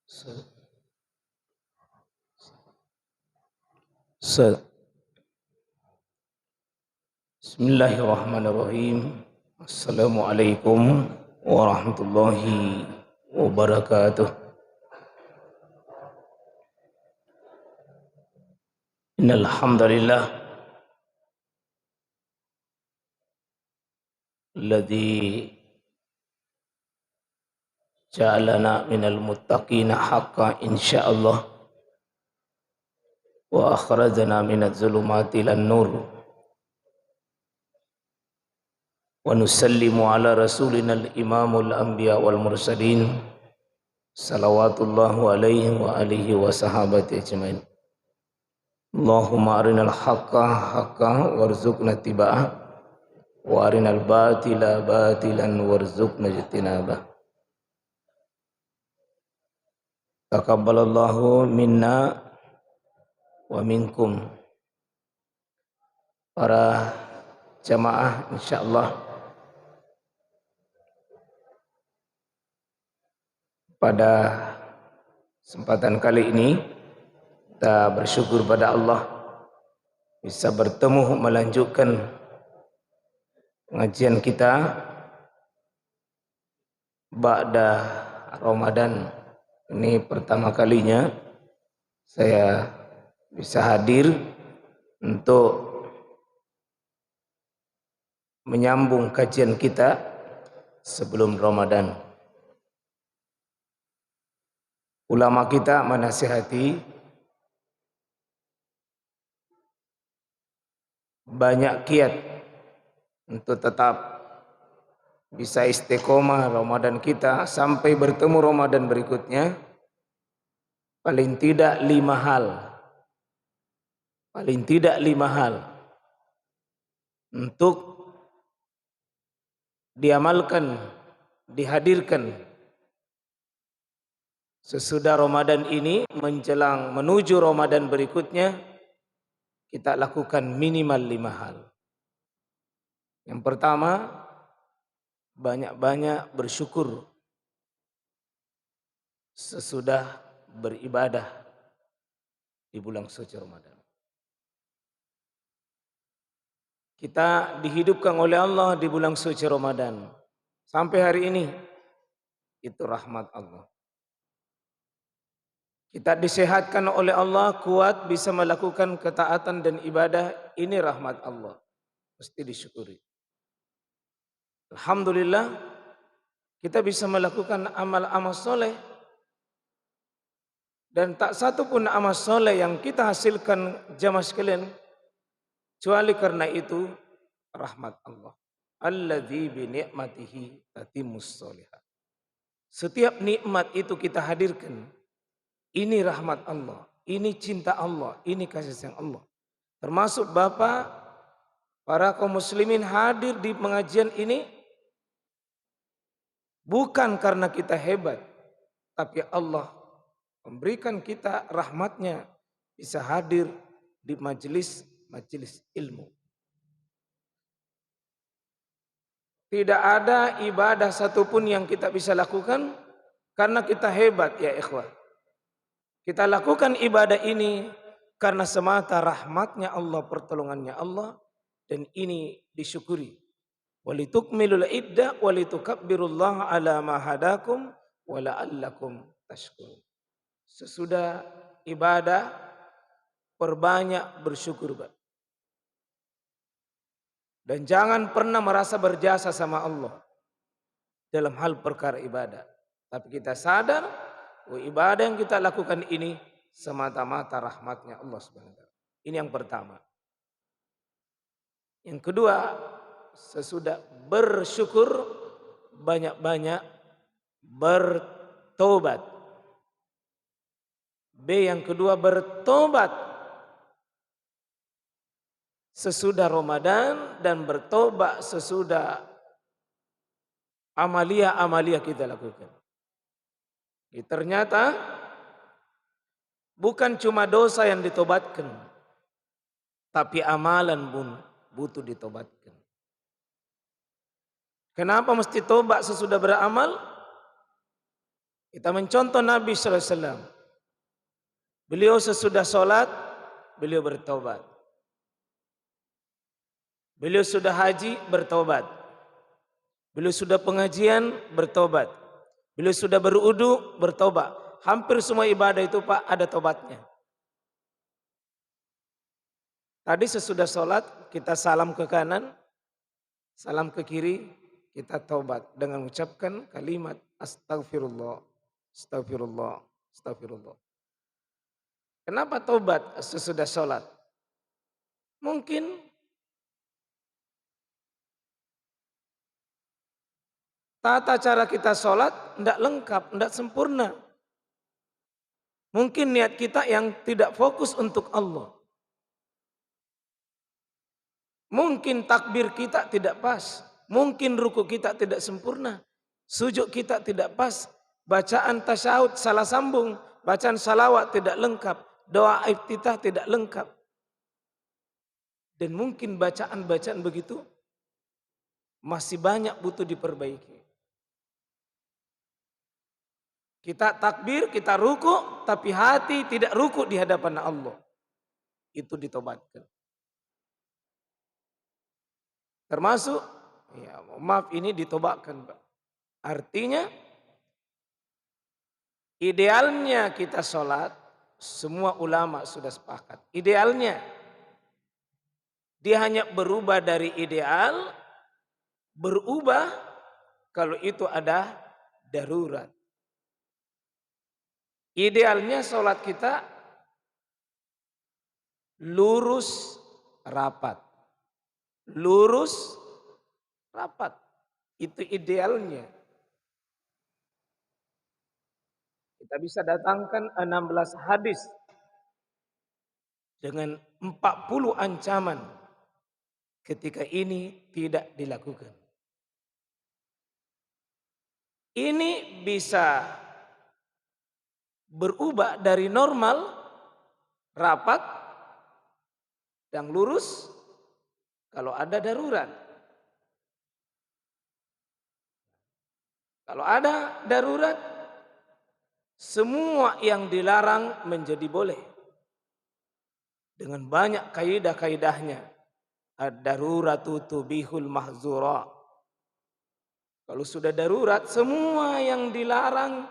Se- se- Bismillahirrahmanirrahim. Assalamualaikum warahmatullahi wabarakatuh. Innal hamdalillah alladzi ja'alana minal muttaqina haqqan insyaallah wa akhrajana minadz zulumati ilan nur wa nusallimu ala rasulinal imamul anbiya wal mursalin salawatullahu alaihi wa alihi wa sahabati ajmain. Allahumma arinal haqqa haqqa warzuqna ittiba'ah wa arinal batila batilan warzuqna ijtinabah. Taqabbalallahu minna wa minkum. Para jamaah insyaallah pada kesempatan kali ini kita bersyukur pada Allah bisa bertemu melanjutkan pengajian kita ba'da Ramadan. Ini pertama kalinya saya bisa hadir untuk menyambung kajian kita sebelum Ramadan. Ulama kita menasihati banyak kiat untuk tetap bisa istiqomah Ramadan kita sampai bertemu Ramadan berikutnya. Paling tidak 5 hal. Paling tidak 5 hal untuk diamalkan, dihadirkan sesudah Ramadan ini menjelang menuju Ramadan berikutnya. Kita lakukan minimal 5 hal. Yang pertama, banyak-banyak bersyukur sesudah beribadah di bulan suci Ramadan. Kita dihidupkan oleh Allah di bulan suci Ramadan sampai hari ini. Itu rahmat Allah. Kita disehatkan oleh Allah, kuat bisa melakukan ketaatan dan ibadah. Ini rahmat Allah, mesti disyukuri. Alhamdulillah kita bisa melakukan amal-amal soleh, dan tak satu pun amal soleh yang kita hasilkan jamaah sekalian kecuali karena itu rahmat Allah. Alladzi bi ni'matihi tatimmus sholihat. Setiap nikmat itu kita hadirkan. Ini rahmat Allah, ini cinta Allah, ini kasih sayang Allah. Termasuk Bapak, para kaum muslimin hadir di pengajian ini bukan karena kita hebat, tapi Allah memberikan kita rahmatnya bisa hadir di majelis ilmu. Tidak ada ibadah satupun yang kita bisa lakukan karena kita hebat ya ikhwah. Kita lakukan ibadah ini karena semata rahmatnya Allah, pertolongannya Allah, dan ini disyukuri. Walitukmilul iddah walitukabbirullaha ala ma hadakum wa la'allakum tashkurun. Sesudah ibadah perbanyak bersyukur, Pak. Dan jangan pernah merasa berjasa sama Allah dalam hal perkara ibadah. Tapi kita sadar bahwa ibadah yang kita lakukan ini semata-mata rahmatnya Allah Subhanahu wa taala. Ini yang pertama. Yang kedua, sesudah bersyukur banyak-banyak bertobat. B yang kedua, bertobat sesudah Ramadan dan bertobat sesudah amalia-amalia kita lakukan. Ternyata bukan cuma dosa yang ditobatkan, tapi amalan pun butuh ditobatkan. Kenapa mesti tobat sesudah beramal? Kita mencontoh Nabi sallallahu alaihi wasallam. Beliau sesudah sholat, beliau bertobat. Beliau sudah haji, bertobat. Beliau sudah pengajian, bertobat. Beliau sudah berudu, bertobat. Hampir semua ibadah itu Pak ada tobatnya. Tadi sesudah sholat kita salam ke kanan, salam ke kiri, kita tobat dengan mengucapkan kalimat astagfirullah, astagfirullah, astagfirullah. Kenapa tobat sesudah sholat? Mungkin tata cara kita sholat tidak lengkap, tidak sempurna. Mungkin niat kita yang tidak fokus untuk Allah. Mungkin takbir kita tidak pas. Mungkin ruku kita tidak sempurna. Sujud kita tidak pas. Bacaan tasyahud salah sambung. Bacaan salawat tidak lengkap. Doa iftitah tidak lengkap. Dan mungkin bacaan-bacaan begitu masih banyak butuh diperbaiki. Kita takbir, kita ruku, tapi hati tidak ruku di hadapan Allah. Itu ditobatkan. Termasuk, ya maaf ini ditobatkan Pak. Artinya, idealnya kita sholat, semua ulama sudah sepakat. Idealnya, dia hanya berubah dari ideal, berubah kalau itu ada darurat. Idealnya sholat kita lurus rapat. Lurus rapat. Itu idealnya. Kita bisa datangkan 16 hadis dengan 40 ancaman ketika ini tidak dilakukan. Ini bisa berubah dari normal, rapat, dan lurus kalau ada darurat. Kalau ada darurat, semua yang dilarang menjadi boleh. Dengan banyak kaidah-kaidahnya. Ad-daruratu tubihul mahzura. Kalau sudah darurat, semua yang dilarang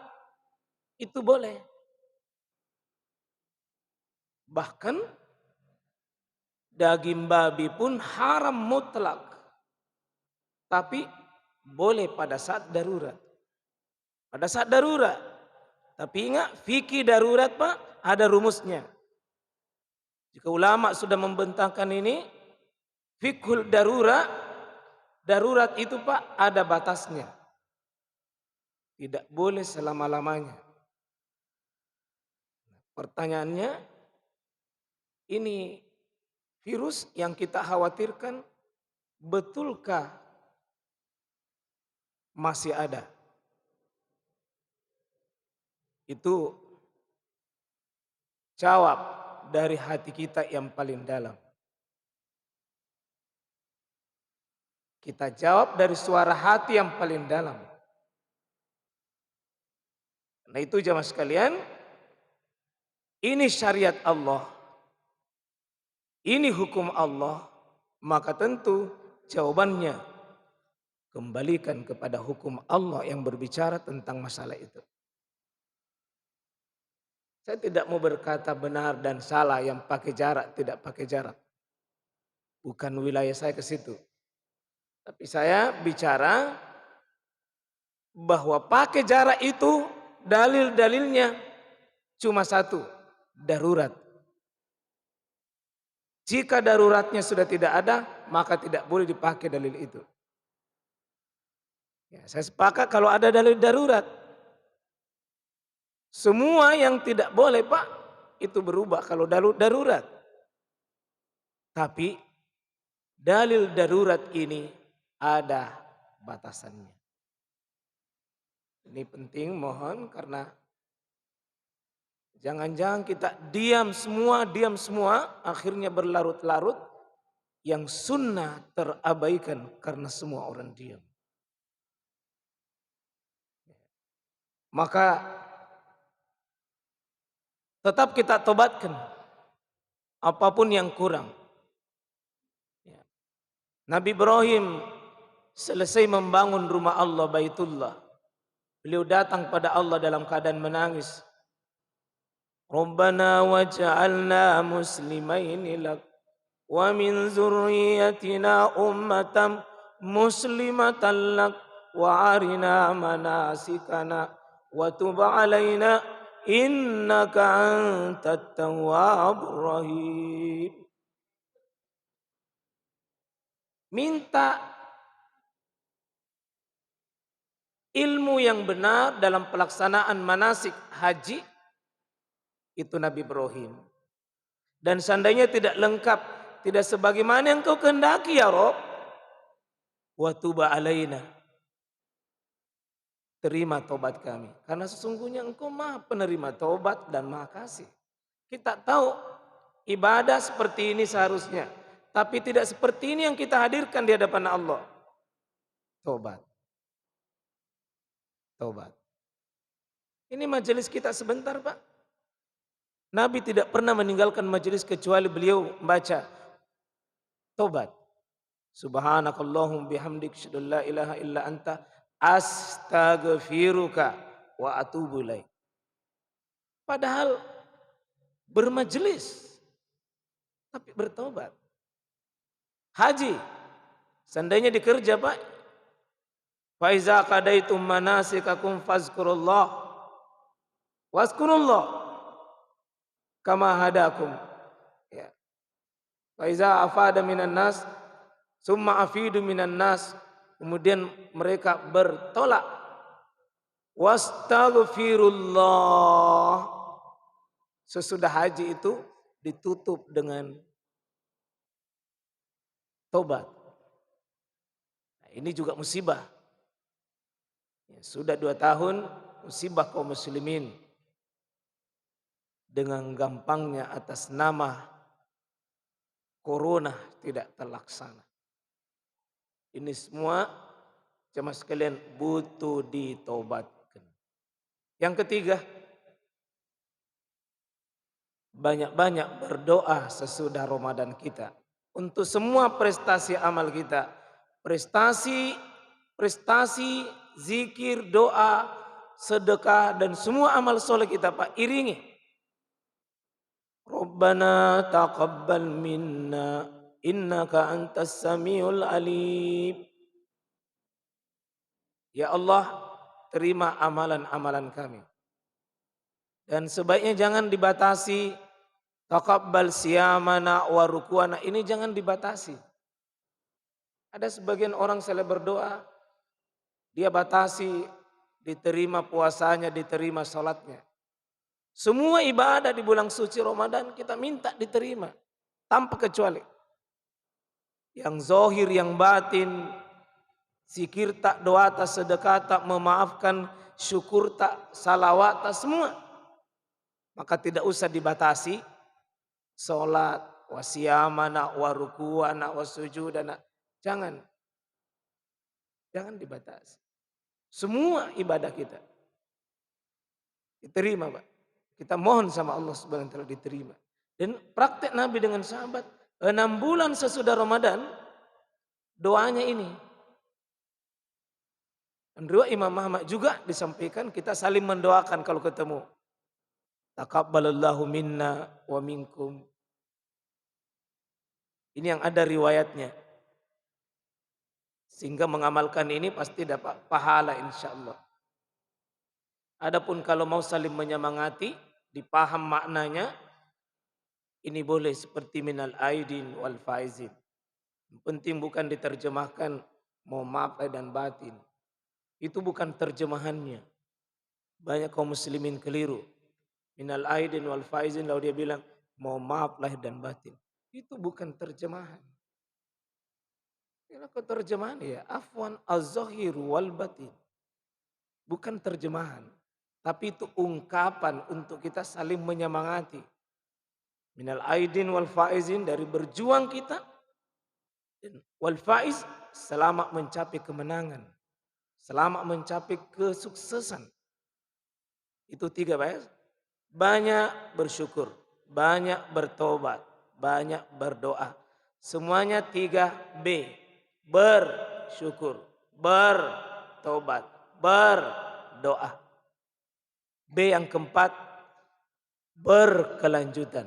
itu boleh. Bahkan daging babi pun haram mutlak. Tapi boleh pada saat darurat. Pada saat darurat. Tapi ingat, fikih darurat Pak, ada rumusnya. Jika ulama sudah membentangkan ini, fikhul darurat, darurat itu Pak ada batasnya. Tidak boleh selama-lamanya. Pertanyaannya, ini virus yang kita khawatirkan, betulkah masih ada? Itu jawab dari hati kita yang paling dalam. Kita jawab dari suara hati yang paling dalam. Nah itu jamaah sekalian, ini syariat Allah. Ini hukum Allah. Maka tentu jawabannya kembalikan kepada hukum Allah yang berbicara tentang masalah itu. Saya tidak mau berkata benar dan salah yang pakai jarak, tidak pakai jarak. Bukan wilayah saya ke situ. Tapi saya bicara bahwa pakai jarak itu dalil-dalilnya cuma satu, darurat. Jika daruratnya sudah tidak ada, maka tidak boleh dipakai dalil itu. Ya, saya sepakat kalau ada dalil darurat. Semua yang tidak boleh Pak, itu berubah kalau darurat. Tapi dalil darurat ini ada batasannya. Ini penting mohon karena jangan-jangan kita diam semua, akhirnya berlarut-larut. Yang sunnah terabaikan karena semua orang diam. Maka tetap kita tobatkan apapun yang kurang. Ya. Nabi Ibrahim selesai membangun rumah Allah Baitullah, beliau datang pada Allah dalam keadaan menangis. Rabbana waj'alna muslimaini lak wa min zurriyyatina ummatan muslimatan lak wa arina manasikana wa tub alaina innaka antat tawwabur rahim. Minta ilmu yang benar dalam pelaksanaan manasik haji itu Nabi Ibrahim. Dan seandainya tidak lengkap, tidak sebagaimana yang kau kehendaki ya Rob, wa tuba alaina, terima tobat kami. Karena sesungguhnya engkau maha penerima tobat dan maha kasih. Kita tahu ibadah seperti ini seharusnya, tapi tidak seperti ini yang kita hadirkan di hadapan Allah. Tobat. Tobat. Ini majelis kita sebentar Pak. Nabi tidak pernah meninggalkan majelis kecuali beliau membaca tobat. Subhanakallahum bihamdik asyhadu an la ilaha illa anta astaghfiruka wa atubu ilaik. Padahal bermajelis tapi bertobat. Haji seandainya dikerja Pak, fa iza qadaitum manasikakum fazkurullah wazkurullah kama hadakum. Ya. Fa iza afada minan nas summa afidu minan nas, kemudian mereka bertolak. Wastaghfirullah. Sesudah haji itu ditutup dengan tobat. Nah, ini juga musibah. Ya, sudah 2 tahun musibah kaum muslimin. Dengan gampangnya atas nama corona tidak terlaksana. Ini semua jemaah sekalian butuh ditobatkan. Yang ketiga, banyak-banyak berdoa sesudah Ramadan kita. Untuk semua prestasi amal kita. Prestasi, zikir, doa, sedekah, dan semua amal soleh kita Pak, iringi. Rabbana taqabbal minna innaka antas samiul alim. Ya Allah, terima amalan-amalan kami. Dan sebaiknya jangan dibatasi. Taqabbal siyamana wa rukuana, ini jangan dibatasi. Ada sebagian orang selesai berdoa, dia batasi, diterima puasanya, diterima salatnya. Semua ibadah di bulan suci Ramadan kita minta diterima tanpa kecuali. Yang zahir, yang batin, zikir tak, doa tak, sedekah tak, memaafkan, syukur tak, salawat tak, semua. Maka tidak usah dibatasi. Salat, wasiyamana, warukuana, wasujudana. Jangan dibatasi. Semua ibadah kita diterima Pak. Kita mohon sama Allah Subhanahu wa taala diterima. Dan praktek Nabi dengan sahabat 6 bulan sesudah Ramadan doanya ini. Dan riwayat Imam Ahmad juga disampaikan kita saling mendoakan kalau ketemu. Taqabbalallahu minna wa minkum. Ini yang ada riwayatnya. Sehingga mengamalkan ini pasti dapat pahala insyaallah. Adapun kalau mau saling menyemangati, dipaham maknanya, ini boleh seperti minal aidin wal faizin. Yang penting bukan diterjemahkan mau maaf dan batin. Itu bukan terjemahannya. Banyak kaum muslimin keliru. Minal aidin wal faizin lalu dia bilang mau maaf lahir dan batin. Itu bukan terjemahan. Ini terjemahan ya afwan az-zahir wal batin. Bukan terjemahan. Tapi itu ungkapan untuk kita saling menyemangati. Minal aidin wal faizin dari berjuang kita. Dan wal faiz selamat mencapai kemenangan. Selamat mencapai kesuksesan. Itu 3 Pak ya. Banyak bersyukur, banyak bertobat, banyak berdoa. Semuanya 3B. Bersyukur, bertobat, berdoa. B yang keempat, berkelanjutan.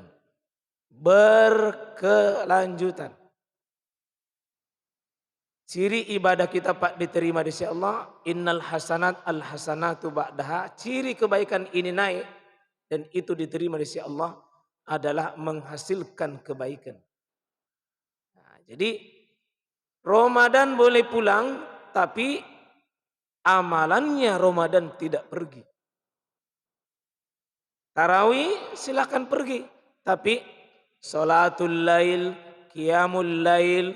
Berkelanjutan. Ciri ibadah kita Pak diterima di sisi Allah, innal hasanat al hasanatu ba'daha. Ciri kebaikan ini naik dan itu diterima di sisi Allah adalah menghasilkan kebaikan. Nah, jadi Ramadan boleh pulang tapi amalannya Ramadan tidak pergi. Tarawih silakan pergi, tapi salatul lail, qiyamul lail,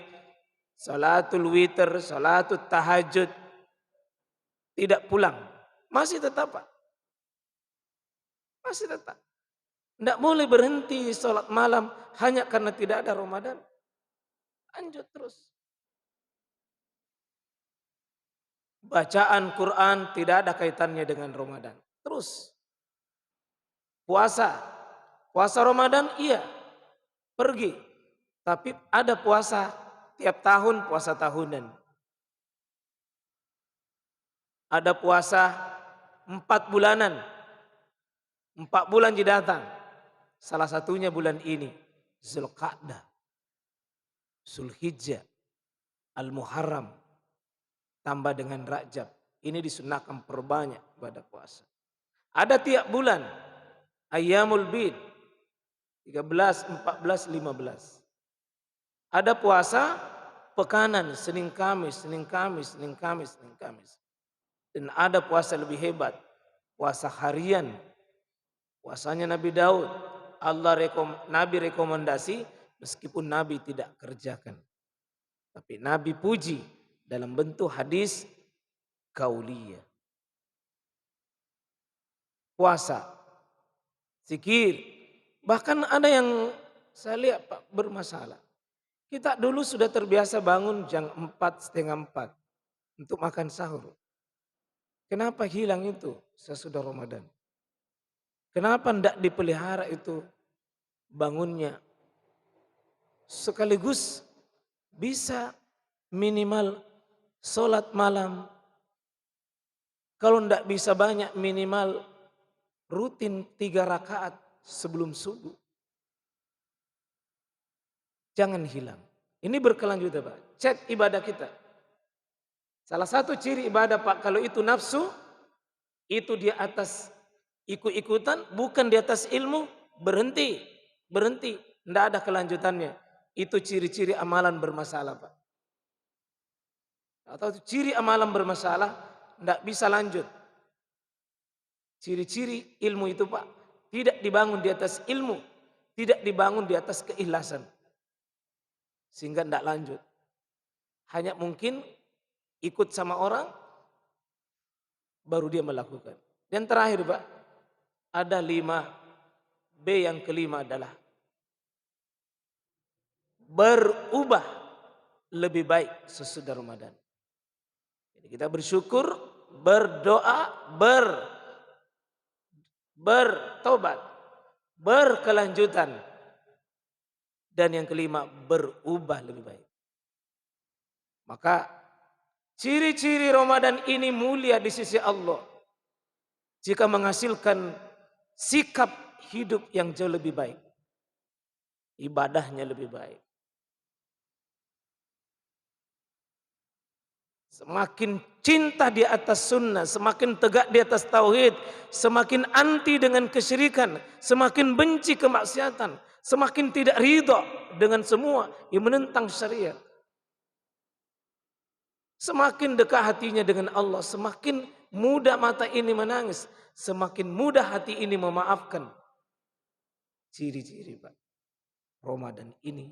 salatul witir, salatul tahajud tidak pulang. Masih tetap Pak. Masih tetap. Tidak boleh berhenti salat malam hanya karena tidak ada Ramadan. Lanjut terus. Bacaan Quran tidak ada kaitannya dengan Ramadan. Terus. Puasa. Puasa Ramadan iya. Pergi. Tapi ada puasa tiap tahun, puasa tahunan. Ada puasa 4 bulanan. 4 bulan datang. Salah satunya bulan ini. Zulqa'dah. Zulhijjah. Al-Muharram. Tambah dengan Rajab. Ini disunahkan perbanyak pada puasa. Ada tiap bulan. Ayyamul Bid. 13, 14, 15. Ada puasa pekanan. Senin Kamis, Senin Kamis, Senin Kamis, Senin Kamis. Dan ada puasa lebih hebat. Puasa harian. Puasanya Nabi Daud. Nabi rekomendasi meskipun Nabi tidak kerjakan. Tapi Nabi puji dalam bentuk hadis kauliyah. Puasa, zikir. Bahkan ada yang saya lihat Pak bermasalah. Kita dulu sudah terbiasa bangun jam 4, setengah 4 untuk makan sahur. Kenapa hilang itu sesudah Ramadan? Kenapa tidak dipelihara itu bangunnya? Sekaligus bisa minimal sholat malam. Kalau tidak bisa banyak minimal rutin 3 rakaat sebelum subuh. Jangan hilang. Ini berkelanjutan Pak. Cek ibadah kita. Salah satu ciri ibadah Pak kalau itu nafsu. Itu di atas ikut-ikutan, bukan di atas ilmu, berhenti. Berhenti, tidak ada kelanjutannya. Itu ciri-ciri amalan bermasalah Pak. Atau ciri amalan bermasalah, tidak bisa lanjut. Ciri-ciri ilmu itu Pak, tidak dibangun di atas ilmu, tidak dibangun di atas keikhlasan. Sehingga tidak lanjut. Hanya mungkin ikut sama orang, baru dia melakukan. Dan terakhir Pak, ada 5. B yang kelima adalah berubah lebih baik sesudah Ramadan. Jadi kita bersyukur, berdoa, bertobat, berkelanjutan. Dan yang kelima, berubah lebih baik. Maka ciri-ciri Ramadan ini mulia di sisi Allah. Jika menghasilkan sikap hidup yang jauh lebih baik. Ibadahnya lebih baik. Semakin cinta di atas sunnah, semakin tegak di atas tauhid, semakin anti dengan kesyirikan, semakin benci kemaksiatan, semakin tidak ridha dengan semua yang menentang syariat. Semakin dekat hatinya dengan Allah, semakin mudah mata ini menangis, semakin mudah hati ini memaafkan. Ciri-ciri Pak, Ramadan ini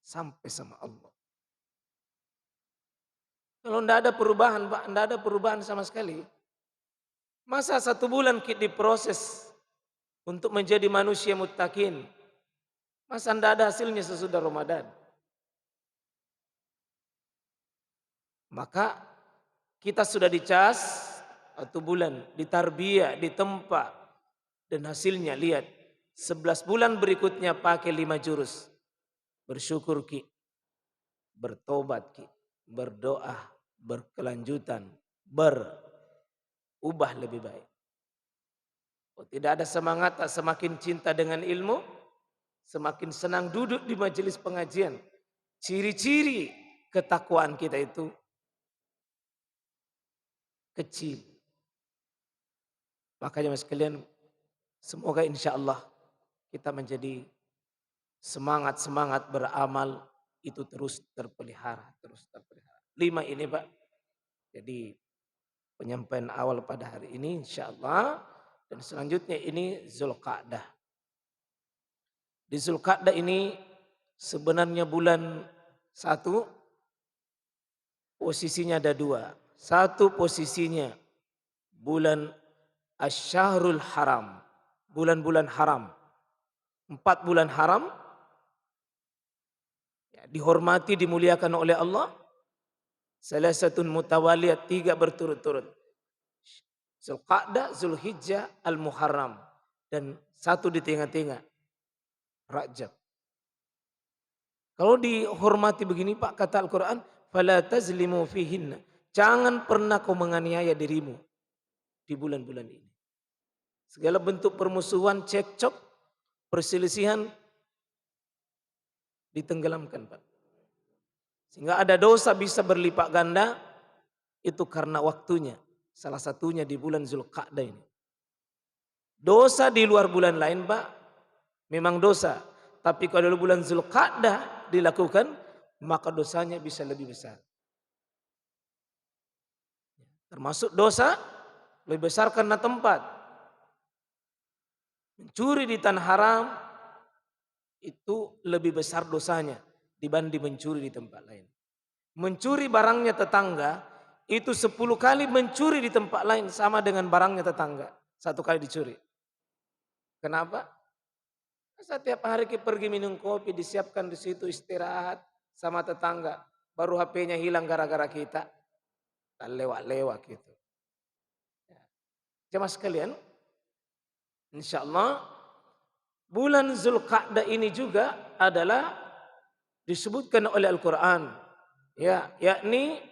sampai sama Allah. Kalau tidak ada perubahan Pak, tidak ada perubahan sama sekali. Masa 1 bulan kita diproses untuk menjadi manusia muttaqin. Masa tidak ada hasilnya sesudah Ramadan. Maka kita sudah dicas atau bulan, ditarbiyah, ditempa, dan hasilnya lihat 11 bulan berikutnya pakai 5 jurus. Bersyukur ki, bertobat ki, berdoa, berkelanjutan, berubah lebih baik. Oh, tidak ada semangat tak semakin cinta dengan ilmu, semakin senang duduk di majelis pengajian. Ciri-ciri ketakwaan kita itu kecil. Makanya mas sekalian, semoga insya Allah kita menjadi semangat-semangat beramal itu terus terpelihara, terus terpelihara. 5 ini Pak. Jadi penyampaian awal pada hari ini insya Allah. Dan selanjutnya ini Zulqa'dah. Di Zulqa'dah ini sebenarnya bulan 1 posisinya ada 2. 1 posisinya bulan Asy-Syahrul Haram. Bulan-bulan haram. 4 bulan haram. Ya, dihormati, dimuliakan oleh Allah. Salasatun mutawaliyat, 3 berturut-turut. Zulqa'dah, Zulhijjah, Al-Muharram. Dan 1 di tengah-tengah. Rajab. Kalau dihormati begini Pak, kata Al-Quran, fala tazlimu fihinna. Jangan pernah kau menganiaya dirimu di bulan-bulan ini. Segala bentuk permusuhan, cekcok, perselisihan ditenggelamkan Pak. Sehingga ada dosa bisa berlipat ganda, itu karena waktunya. Salah satunya di bulan Zulqa'dah ini. Dosa di luar bulan lain Pak, memang dosa. Tapi kalau bulan Zulqa'dah dilakukan, maka dosanya bisa lebih besar. Termasuk dosa lebih besar karena tempat. Mencuri di tanah haram itu lebih besar dosanya dibanding mencuri di tempat lain. Mencuri barangnya tetangga itu 10 kali mencuri di tempat lain sama dengan barangnya tetangga. 1 kali dicuri. Kenapa? Setiap hari kita pergi minum kopi, disiapkan di situ istirahat sama tetangga. Baru HP-nya hilang gara-gara kita. Lewat-lewat gitu. Jemaah sekalian, insya Allah bulan Zulqa'dah ini juga adalah disebutkan oleh Al-Quran. Ya, yakni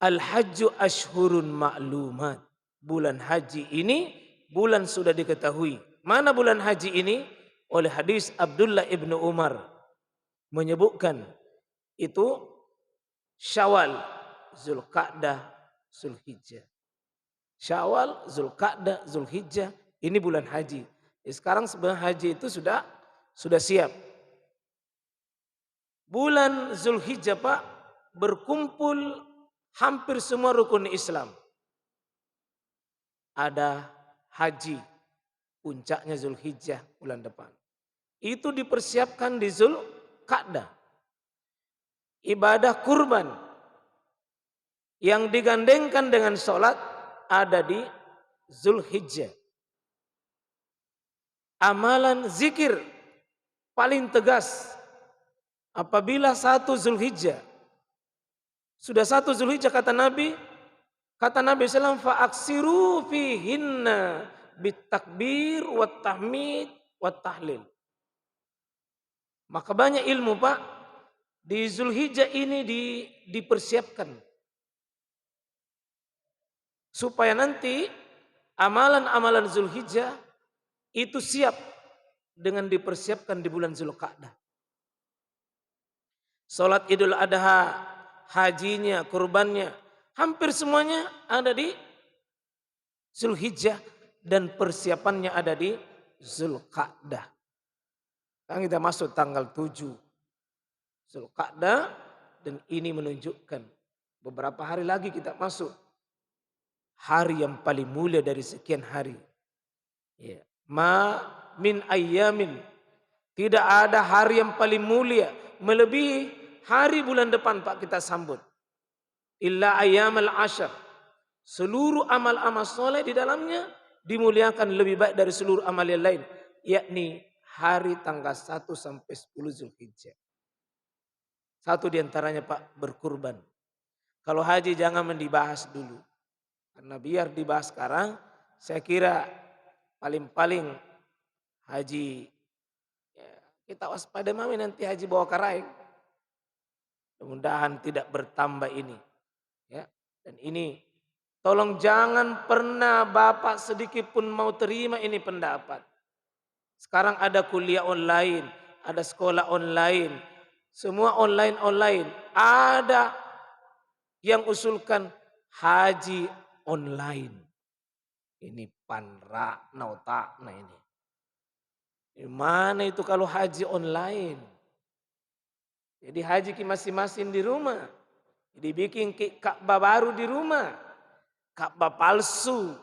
Al-Hajju Ashhurun Ma'lumat. Bulan haji ini bulan sudah diketahui. Mana bulan haji ini? Oleh hadis Abdullah ibnu Umar menyebutkan itu Syawal, Zulqa'dah, Zulhijjah. Syawal, Zulqa'dah, Zulhijjah, ini bulan haji. Sekarang sebenarnya haji itu sudah siap. Bulan Zulhijjah Pak, berkumpul hampir semua rukun Islam. Ada haji, puncaknya Zulhijjah bulan depan. Itu dipersiapkan di Zulqa'dah. Ibadah kurban yang digandengkan dengan sholat ada di Zulhijjah. Amalan zikir paling tegas apabila 1 Zulhijjah. Sudah 1 Zulhijjah kata Nabi SAW, fa'aksiru fihinna bitakbir wat tahmid wat tahlil. Maka banyak ilmu Pak di Zulhijjah ini dipersiapkan supaya nanti amalan-amalan Zulhijjah itu siap dengan dipersiapkan di bulan Zulqa'dah. Salat Idul Adha, hajinya, kurbannya, hampir semuanya ada di Zulhijjah dan persiapannya ada di Zulqa'dah. Sekarang kita masuk tanggal 7 Zulqa'dah dan ini menunjukkan beberapa hari lagi kita masuk hari yang paling mulia dari sekian hari. Ya. Ma min ayyamin, tidak ada hari yang paling mulia melebihi hari bulan depan Pak kita sambut. Illa ayyamal ashar. Seluruh amal-amal soleh di dalamnya dimuliakan lebih baik dari seluruh amal yang lain. Yakni hari tanggal 1 sampai 10 Zulhijjah. 1 diantaranya Pak berkurban. Kalau haji jangan dibahas dulu. Karena biar dibahas sekarang, saya kira paling-paling haji, ya, kita waspada mami nanti haji bawa karaing. Mudah-mudahan tidak bertambah ini. Ya. Dan ini tolong jangan pernah Bapak sedikit pun mau terima ini pendapat. Sekarang ada kuliah online, ada sekolah online, semua online-online. Ada yang usulkan haji online. Ini panra nauta nah ini. Gimana itu kalau haji online? Jadi haji ki masing-masing di rumah. Dibikin Ka'bah baru di rumah. Ka'bah palsu.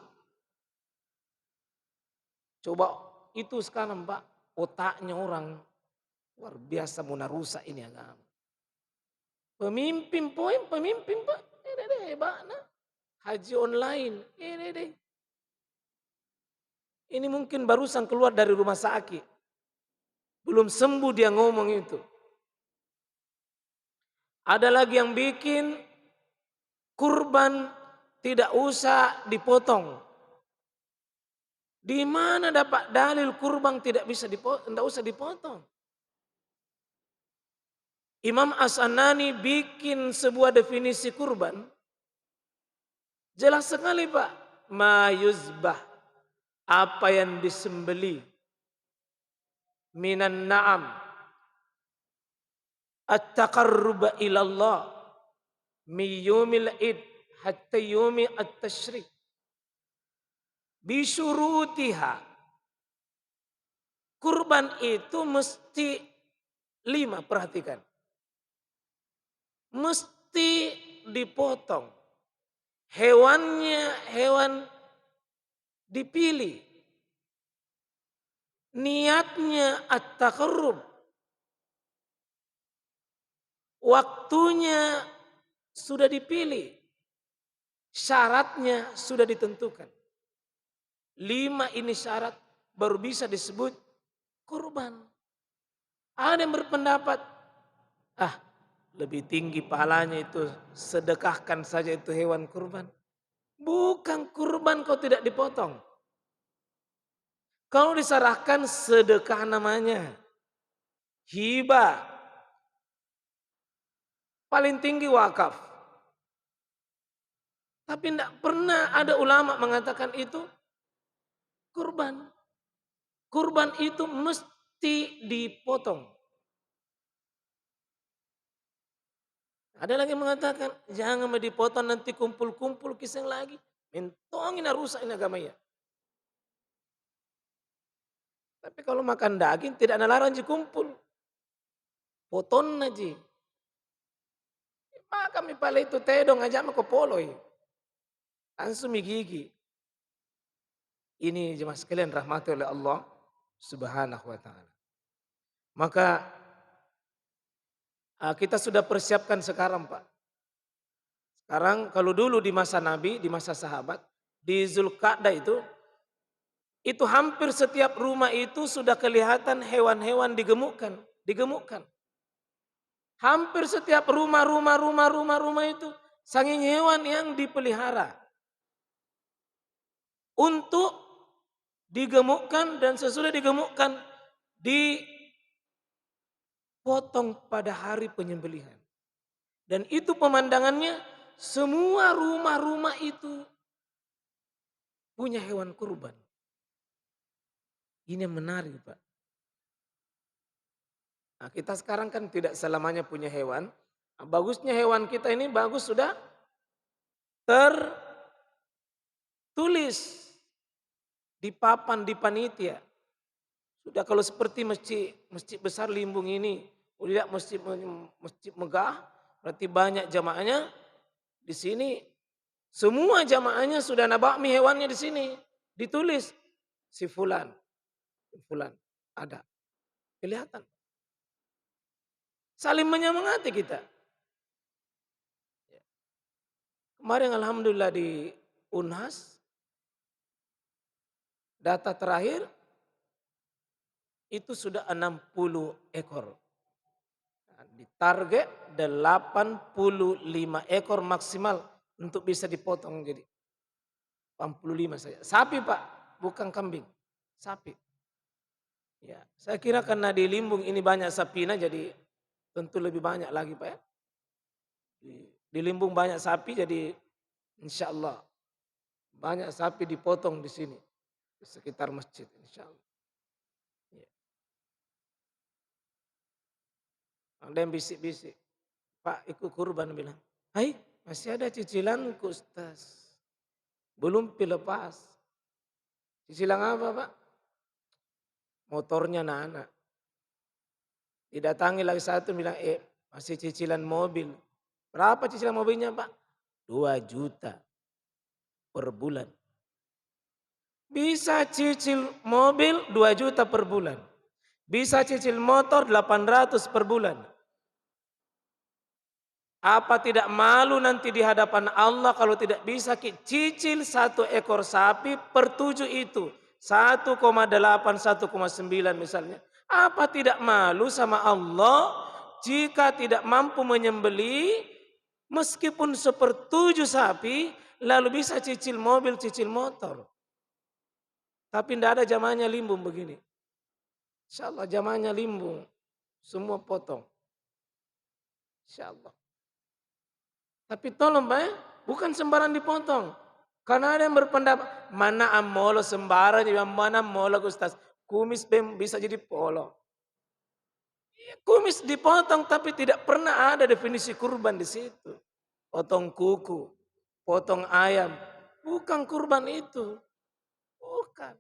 Coba itu sekarang Pak, otaknya orang luar biasa mau narusak ini agama. Pemimpin Pak. Ini hebat nah. Haji online. Ini deh. Ini mungkin barusan keluar dari rumah sakit. Belum sembuh dia ngomong itu. Ada lagi yang bikin kurban tidak usah dipotong. Di mana dapat dalil kurban tidak bisa dipotong, tidak usah dipotong? Imam As-Sanani bikin sebuah definisi kurban. Jelas sekali Pak. Ma yuzbah. Apa yang disembeli. Minan na'am. At-taqarruba ilallah. Mi yumil id. Hatta yumi at-tashrik. Bisyurutiha. Kurban itu mesti 5, perhatikan. Mesti dipotong. Hewannya hewan dipilih. Niatnya at-taqarrub. Waktunya sudah dipilih. Syaratnya sudah ditentukan. 5 ini syarat baru bisa disebut kurban. Ada yang berpendapat, lebih tinggi pahalanya itu sedekahkan saja itu hewan kurban. Bukan kurban kau tidak dipotong. Kalau diserahkan sedekah namanya. Hibah. Paling tinggi wakaf. Tapi tidak pernah ada ulama mengatakan itu kurban. Kurban itu mesti dipotong. Ada lagi mengatakan jangan dipotong nanti kumpul-kumpul kisah lagi. Mentongin rusak ini agama ya. Tapi kalau makan daging tidak ada larang kumpul. Potong aja. Maka mi pala itu tedong aja sama kopoloi. Langsung mi gigi. Ini jemaah sekalian rahmati oleh Allah Subhanahu wa taala. Maka kita sudah persiapkan sekarang Pak. Sekarang kalau dulu di masa Nabi, di masa sahabat, di Zulqa'dah itu hampir setiap rumah itu sudah kelihatan hewan-hewan digemukkan. Hampir setiap rumah itu saking hewan yang dipelihara. Untuk digemukkan dan sesudah digemukkan dipotong pada hari penyembelihan. Dan itu pemandangannya semua rumah-rumah itu punya hewan kurban. Ini yang menarik Pak. Nah, kita sekarang kan tidak selamanya punya hewan. Nah, bagusnya hewan kita ini bagus sudah tertulis di papan di panitia. Sudah kalau seperti masjid besar Limbung ini, lihat masjid megah, berarti banyak jamaahnya di sini. Semua jamaahnya sudah nabakmi hewannya di sini, ditulis si fulan ada, kelihatan. Saling menyemangati kita. Kemarin alhamdulillah di Unhas, data terakhir itu sudah 60 ekor. Ditarget 85 ekor maksimal untuk bisa dipotong jadi. 85 saja. Sapi Pak, bukan kambing. Sapi. Ya, saya kira karena di Limbung ini banyak sapinya jadi tentu lebih banyak lagi Pak ya. Di Limbung banyak sapi jadi insya Allah banyak sapi dipotong di sini. Di sekitar masjid insya Allah. Ya. Ada yang bisik-bisik. Pak ikut kurban bilang. Hai masih ada cicilanku Ustaz. Belum lepas. Cicilan apa Pak? Motornya anak-anak. Didatangi lagi satu bilang, masih cicilan mobil. Berapa cicilan mobilnya Pak? 2 juta per bulan. Bisa cicil mobil 2 juta per bulan. Bisa cicil motor 800 per bulan. Apa tidak malu nanti di hadapan Allah kalau tidak bisa cicil 1 ekor sapi per 7 itu. 1,8, 1,9 misalnya. Apa tidak malu sama Allah jika tidak mampu menyembeli meskipun sepertujuh sapi lalu bisa cicil mobil, cicil motor. Tapi tidak ada jamaahnya Limbung begini. Insya Allah jamaahnya Limbung. Semua potong. Insya Allah. Tapi tolong Pak, bukan sembarang dipotong. Karena ada yang berpendapat, mana amolo sembarang, mana amolo Ustaz. Kumis bisa jadi polo. Ya, kumis dipotong tapi tidak pernah ada definisi kurban di situ. Potong kuku, potong ayam. Bukan kurban itu. Bukan.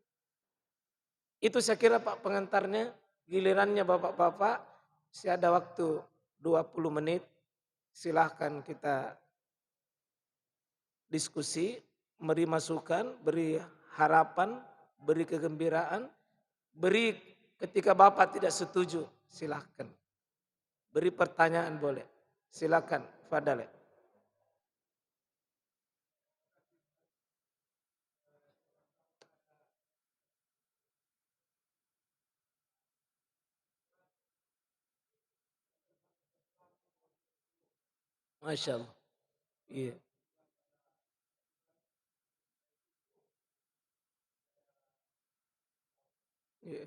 Itu saya kira Pak pengantarnya, gilirannya Bapak-Bapak, saya ada waktu 20 menit. Silahkan kita diskusi, beri masukan, beri harapan, beri kegembiraan, beri ketika Bapak tidak setuju, silahkan. Beri pertanyaan boleh. Silakan, Fadale. Masya Allah. Iya, iya.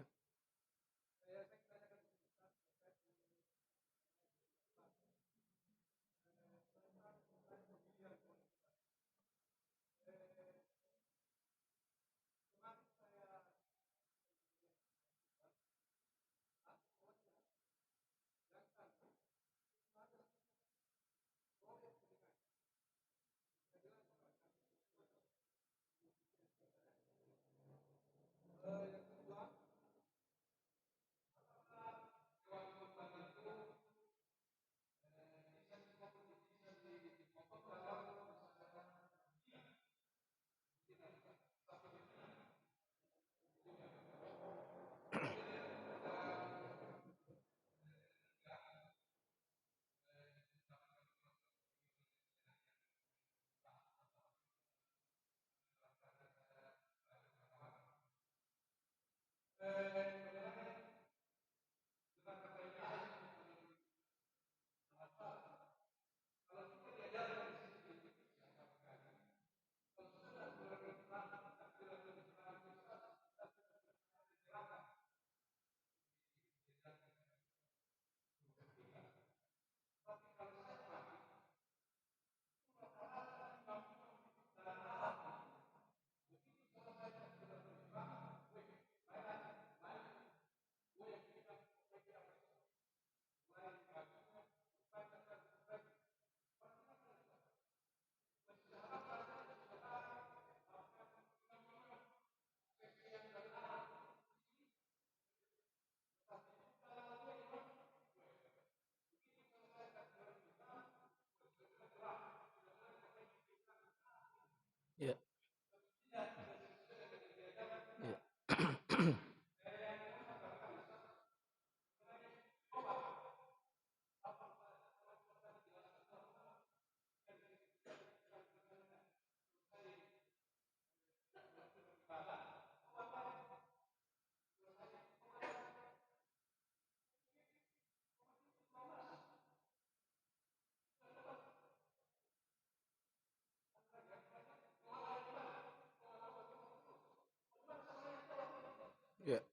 Ya,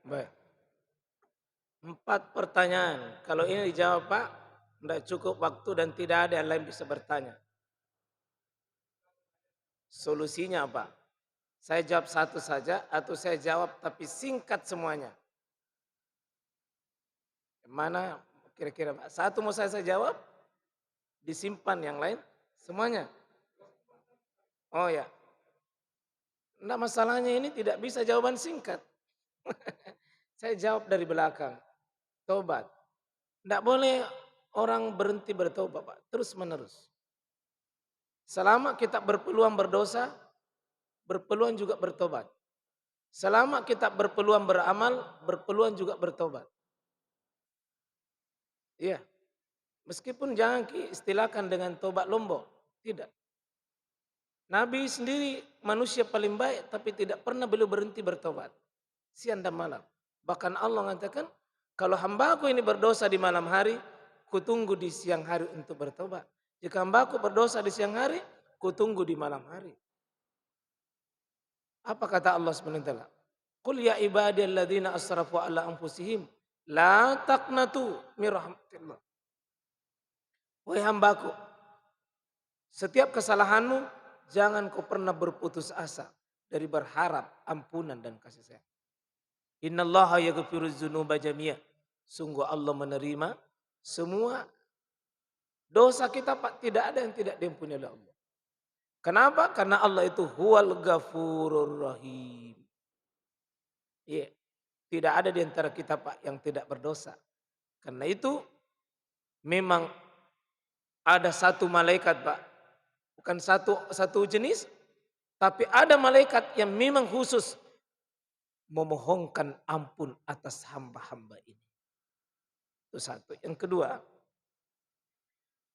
baik. 4 pertanyaan. Kalau ini dijawab Pak, tidak cukup waktu dan tidak ada yang lain bisa bertanya. Solusinya apa? Saya jawab satu saja atau saya jawab tapi singkat semuanya? Mana kira-kira Pak? Satu mau saya jawab, disimpan yang lain semuanya. Oh ya, enggak, masalahnya ini tidak bisa jawaban singkat. Saya jawab dari belakang. Tobat. Tidak boleh orang berhenti bertobat Pak, terus menerus. Selama kita berpeluang berdosa, berpeluang juga bertobat. Selama kita berpeluang beramal, berpeluang juga bertobat. Iya. Meskipun jangan istilahkan dengan tobat lombok. Tidak. Nabi sendiri manusia paling baik tapi tidak pernah beliau berhenti bertobat. Siang dan malam. Bahkan Allah mengatakan, kalau hambaku ini berdosa di malam hari, kutunggu di siang hari untuk bertobat. Jika hambaku berdosa di siang hari, kutunggu di malam hari. Apa kata Allah SWT? Qul ya ibadiyalladzina asrafu ala anfusihim la taqnatu min rahmatillah. Wahai hambaku, setiap kesalahanmu jangan kau pernah berputus asa dari berharap ampunan dan kasih sayang. Innallaha yaghfiruz dzunuba jami'a. Sungguh Allah menerima semua dosa kita Pak, tidak ada yang tidak diampuni oleh Allah. Kenapa? Karena Allah itu huwal ghafurur rahim. Iya. Tidak ada di antara kita Pak yang tidak berdosa. Karena itu memang ada satu malaikat Pak. Bukan satu jenis, tapi ada malaikat yang memang khusus memohonkan ampun atas hamba-hamba ini. Itu satu. Yang kedua,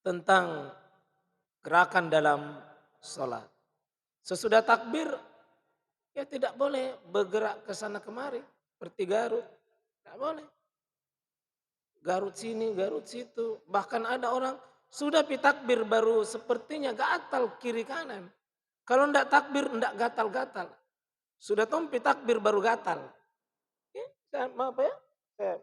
tentang gerakan dalam sholat. Sesudah takbir, ya tidak boleh bergerak ke sana kemari. Seperti Garut. Tidak boleh. Garut sini, Garut situ. Bahkan ada orang sudah takbir baru sepertinya gatal kiri kanan. Kalau tidak takbir, tidak gatal-gatal. Sudah tompi takbir baru gatal. Maaf ya.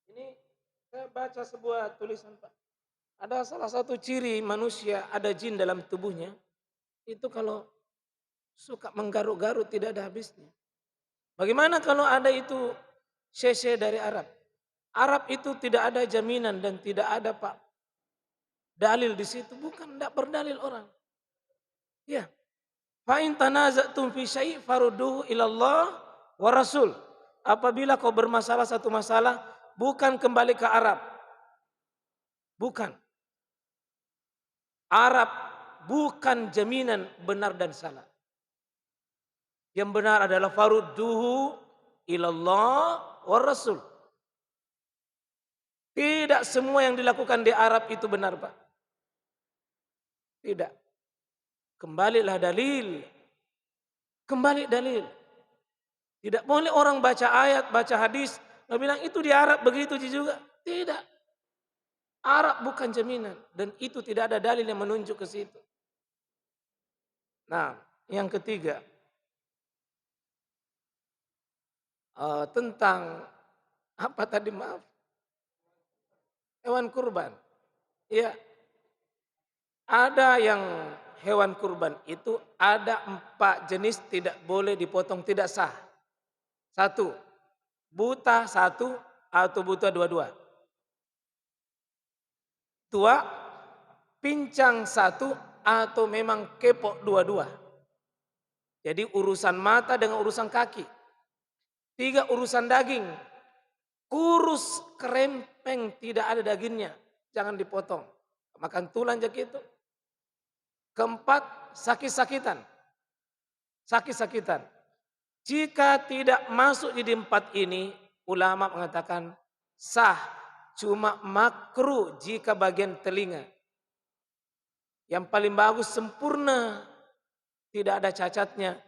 Ini saya baca sebuah tulisan Pak. Ada salah satu ciri manusia, ada jin dalam tubuhnya. Itu kalau suka menggaruk-garuk tidak ada habisnya. Bagaimana kalau ada itu CC dari Arab? Arab itu tidak ada jaminan dan tidak ada Pak dalil di situ. Bukan, tidak berdalil orang. Ya. Fa in tanaza'tum fi syai' farudduhu ilallah wa rasul. Apabila kau bermasalah satu masalah, bukan kembali ke Arab. Bukan. Arab bukan jaminan benar dan salah. Yang benar adalah farudduhu ilallah wa rasul. Tidak semua yang dilakukan di Arab itu benar Pak. Tidak. Kembalilah dalil. Kembali dalil. Tidak boleh orang baca ayat, baca hadis, nggak bilang itu di Arab begitu juga. Tidak. Arab bukan jaminan dan itu tidak ada dalil yang menunjuk ke situ. Nah, yang ketiga tentang apa tadi maaf? Hewan kurban. Ya, ada yang hewan kurban itu ada 4 jenis tidak boleh dipotong, tidak sah. 1, buta 1 atau buta 2. 2, pincang 1 atau memang kepok 2. Jadi urusan mata dengan urusan kaki. 3, urusan daging. Kurus, kerempeng, tidak ada dagingnya. Jangan dipotong. Makan tulang aja gitu. 4, sakit-sakitan. Sakit-sakitan. Jika tidak masuk di 4 ini, ulama mengatakan sah. Cuma makruh jika bagian telinga. Yang paling bagus sempurna. Tidak ada cacatnya.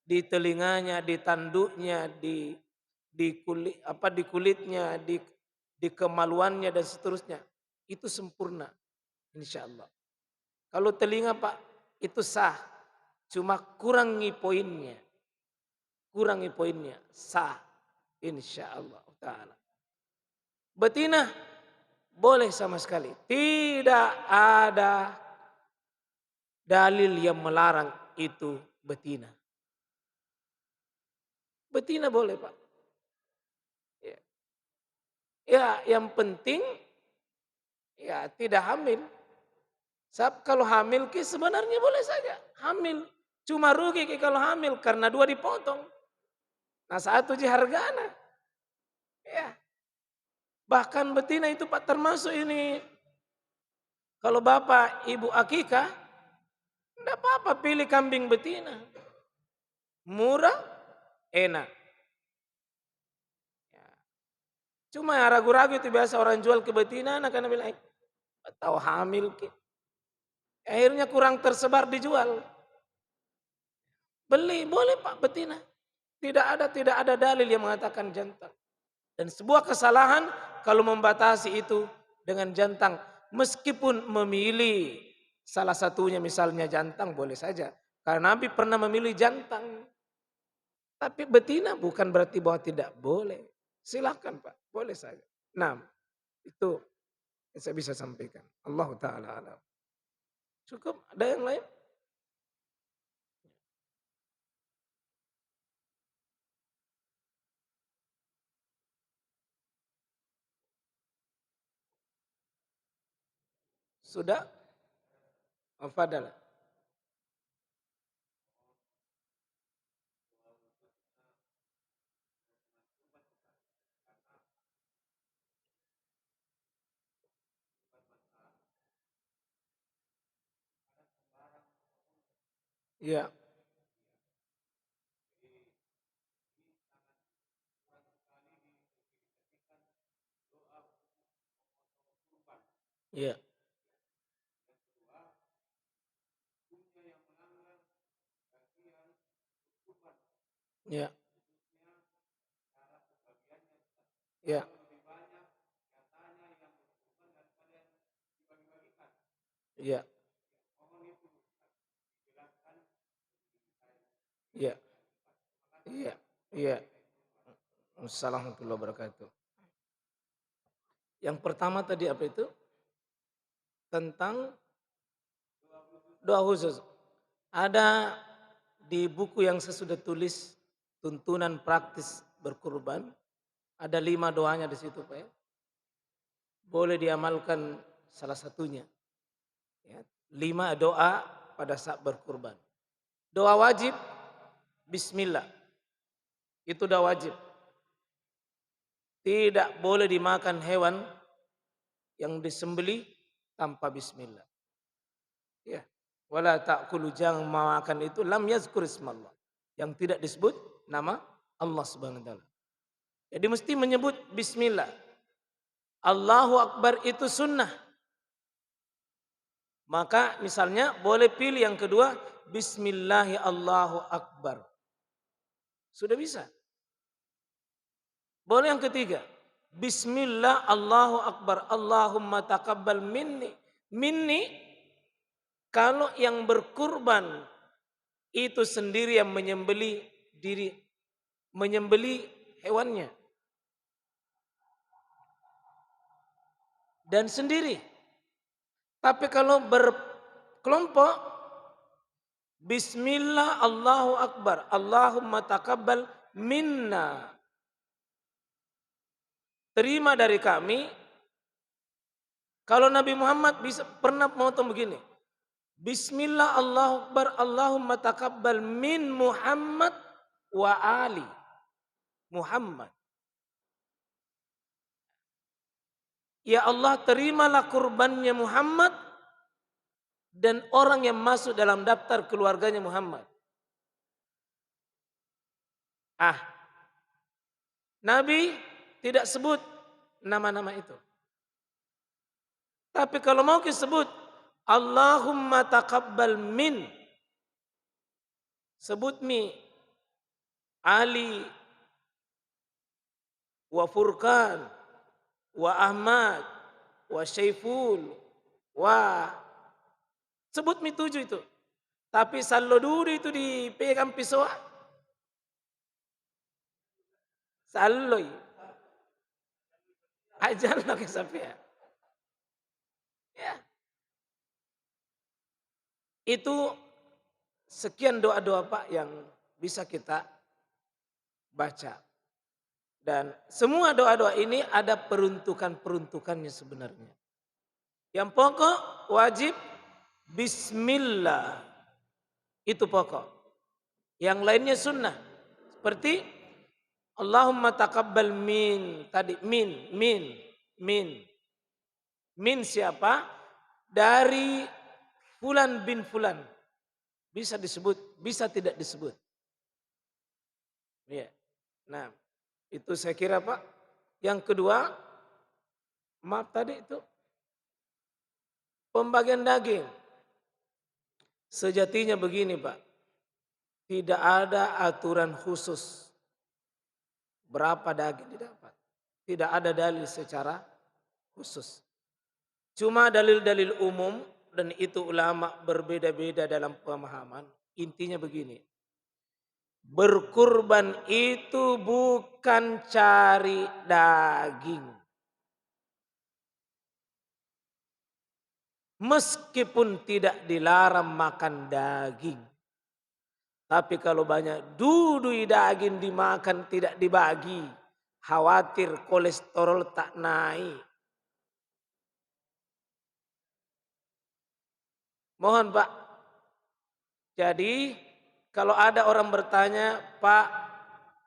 Di telinganya, di tanduknya, di kulitnya, di kemaluannya dan seterusnya. itu sempurna insya Allah. Kalau telinga Pak itu sah, cuma kurangi poinnya sah insya Allah Ta'ala. Betina boleh sama sekali, tidak ada dalil yang melarang itu betina. Betina boleh Pak. Ya, ya yang penting ya tidak hamil. Sebab kalau hamil ki sebenarnya boleh saja hamil. Cuma rugi ki kalau hamil karena dua dipotong. Nah satu ji hargana. Ya. Bahkan betina itu Pak termasuk ini. Kalau bapak ibu akikah, tidak apa-apa pilih kambing betina. Murah, enak. Ya. Cuma ya ragu-ragu itu biasa orang jual ke betina, anak bilang, tahu hamil ki. Akhirnya kurang tersebar dijual. Beli boleh Pak betina. Tidak ada dalil yang mengatakan jantan. Dan sebuah kesalahan kalau membatasi itu dengan jantan. Meskipun memilih salah satunya misalnya jantan boleh saja. Karena Nabi pernah memilih jantan. Tapi betina bukan berarti bahwa tidak boleh. Silahkan Pak, boleh saja. Nah, itu yang saya bisa sampaikan. Allah Ta'ala alam. Cukup, ada yang lain? Sudah? Fadal. Ya, ya, ya, ya, ya, ya, ya, ya. Assalamualaikum warahmatullahi wabarakatuh. Yang pertama tadi apa itu? Tentang doa khusus. Ada di buku yang saya sudah tulis tuntunan praktis berkurban. Ada 5 doanya di situ Pak ya. Boleh diamalkan salah satunya. Ya. 5 doa pada saat berkurban. Doa wajib Bismillah. Itu doa wajib. Tidak boleh dimakan hewan yang disembelih tanpa Bismillah. Ya. Wala ta'kulu, jangan makan itu lam yazkur ismallah. Yang tidak disebut nama Allah Subhanahu wa taala. Jadi mesti menyebut bismillah. Allahu Akbar itu sunnah. Maka misalnya boleh pilih yang kedua bismillahi Allahu Akbar. Sudah bisa. Boleh yang ketiga bismillah Allahu Akbar. Allahumma taqabbal minni. Minni kalau yang berkurban itu sendiri yang menyembeli diri, menyembeli hewannya. Dan sendiri. Tapi kalau berkelompok, bismillah Allahu Akbar. Allahumma taqabbal minna. Terima dari kami. Kalau Nabi Muhammad bisa pernah memotong begini. Bismillah Allahu Akbar. Allahumma taqabbal min Muhammad wa ali Muhammad. Ya Allah, terimalah kurbannya Muhammad dan orang yang masuk dalam daftar keluarganya Muhammad. Nabi tidak sebut nama-nama itu. Tapi kalau mau disebut Allahumma taqabbal min, sebut mi Ali wa Furqan wa Ahmad wa syaiful, wa sebut mi 7 itu. Tapi sallo dulu itu dipegang pisau. Salloi. Ajal lo ke sapia. Ya. Itu sekian doa-doa Pak yang bisa kita baca. Dan semua doa-doa ini ada peruntukannya sebenarnya. Yang pokok wajib bismillah. Itu pokok. Yang lainnya sunnah. Seperti Allahumma taqabbal min. Tadi min. Min siapa? Dari fulan bin fulan. Bisa disebut, bisa tidak disebut. Ya. Nah, itu saya kira Pak. Yang kedua, maaf tadi itu pembagian daging. Sejatinya begini Pak. Tidak ada aturan khusus berapa daging didapat. Tidak ada dalil secara khusus. Cuma dalil-dalil umum dan itu ulama berbeda-beda dalam pemahaman. Intinya begini. Berkurban itu bukan cari daging. Meskipun tidak dilarang makan daging. Tapi kalau banyak dudui daging dimakan tidak dibagi. Khawatir kolesterol tak naik. Mohon Pak. Jadi kalau ada orang bertanya, Pak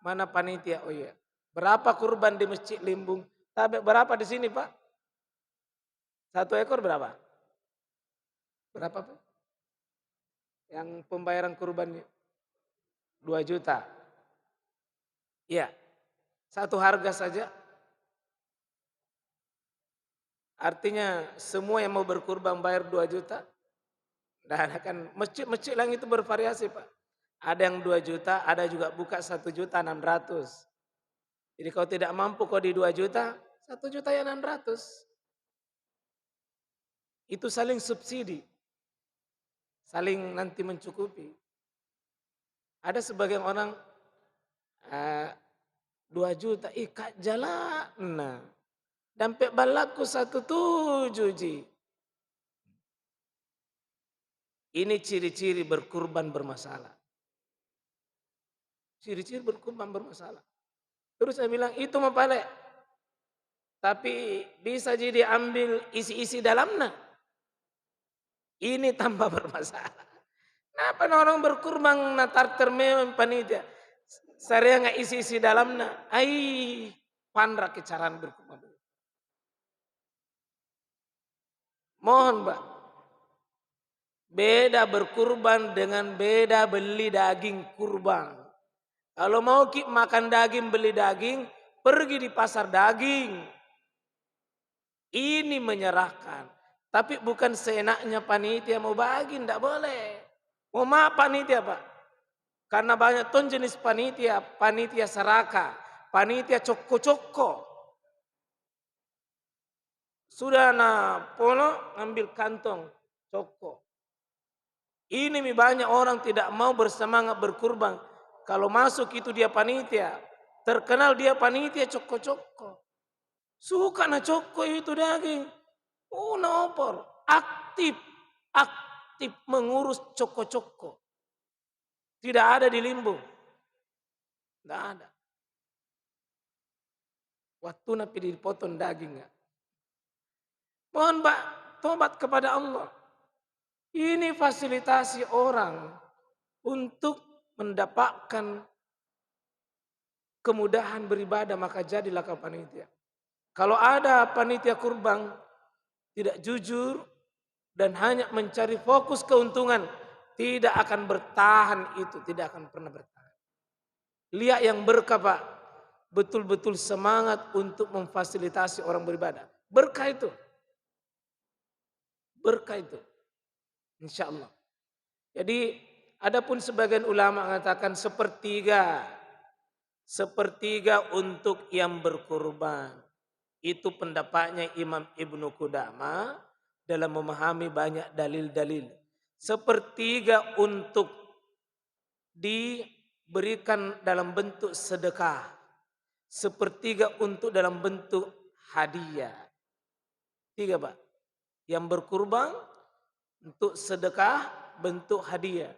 mana panitia? Oh iya. Berapa kurban di Masjid Limbung? Tapi berapa di sini Pak? 1 ekor berapa? Berapa Pak? Yang pembayaran kurbannya? 2 juta. Iya. Satu harga saja. Artinya semua yang mau berkurban bayar 2 juta. Dan kan masjid-masjid lain itu bervariasi Pak. Ada yang 2 juta, ada juga buka 1.600.000. Jadi kalau tidak mampu kau di 2 juta, 1.600.000. Itu saling subsidi. Saling nanti mencukupi. Ada sebagian orang 2 juta, kak jalan. Nah, dampe balaku 1.7 ji. Ini ciri-ciri berkurban bermasalah. Ciri-ciri berkurban bermasalah. Terus saya bilang itu mempalek. Tapi bisa jadi ambil isi-isi dalamnya. Ini tambah bermasalah. Kenapa orang berkurban natar termewah panitia? Saya nggak isi-isi dalamnya. Pandra kecaraan berkurban. Mohon Pak. Beda berkurban dengan beda beli daging kurban. Kalau mau makan daging, beli daging, pergi di pasar daging. Ini menyerahkan. Tapi bukan seenaknya panitia mau bagi, tidak boleh. Mau maaf panitia Pak. Karena banyak ton jenis panitia. Panitia seraka, panitia coko-coko. Sudah pono ngambil kantong coko. Ini banyak orang tidak mau bersemangat berkurban. Kalau masuk itu dia panitia. Terkenal dia panitia coko-coko. Suka na coko itu daging. Opor. Aktif mengurus coko-coko. Tidak ada di Limbung. Tidak ada. Waktu napi dipotong daging. Mohon Pak, tobat kepada Allah. Ini fasilitasi orang untuk mendapatkan kemudahan beribadah, maka jadilah kau panitia. Kalau ada panitia kurban tidak jujur dan hanya mencari fokus keuntungan, tidak akan bertahan itu, tidak akan pernah bertahan. Lihat yang berkah Pak, betul-betul semangat untuk memfasilitasi orang beribadah. Berkah itu. Berkah itu. Insya Allah. Jadi adapun sebagian ulama mengatakan sepertiga untuk yang berkurban. Itu pendapatnya Imam Ibnu Qudamah dalam memahami banyak dalil-dalil. Sepertiga untuk diberikan dalam bentuk sedekah. Sepertiga untuk dalam bentuk hadiah. 3 Pak. Yang berkurban untuk sedekah bentuk hadiah.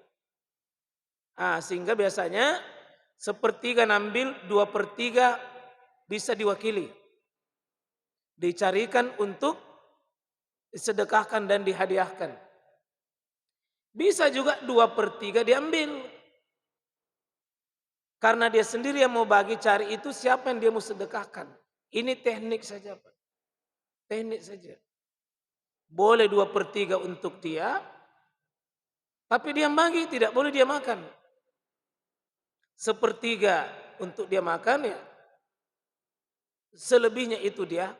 Sehingga biasanya sepertiga ngambil, 2/3 bisa diwakili. Dicarikan untuk disedekahkan dan dihadiahkan. Bisa juga 2/3 diambil. Karena dia sendiri yang mau bagi, cari itu siapa yang dia mau sedekahkan. Ini teknik saja Pak. Teknik saja. Boleh 2/3 untuk dia, tapi dia bagi, tidak boleh dia makan. Sepertiga untuk dia makan ya. Selebihnya itu dia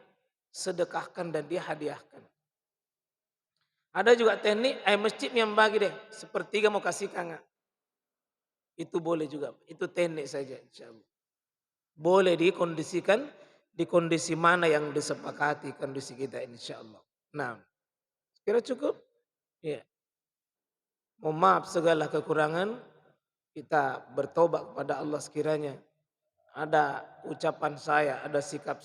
sedekahkan dan dia hadiahkan. Ada juga teknik masjid yang bagi deh, sepertiga mau kasih kangen. Itu boleh juga, itu teknik saja insyaallah. Boleh dikondisikan di kondisi mana yang disepakati kondisi kita insyaallah. Nah, kira cukup? Ya. Mohon maaf segala kekurangan, kita bertobat kepada Allah sekiranya ada ucapan saya, ada sikap saya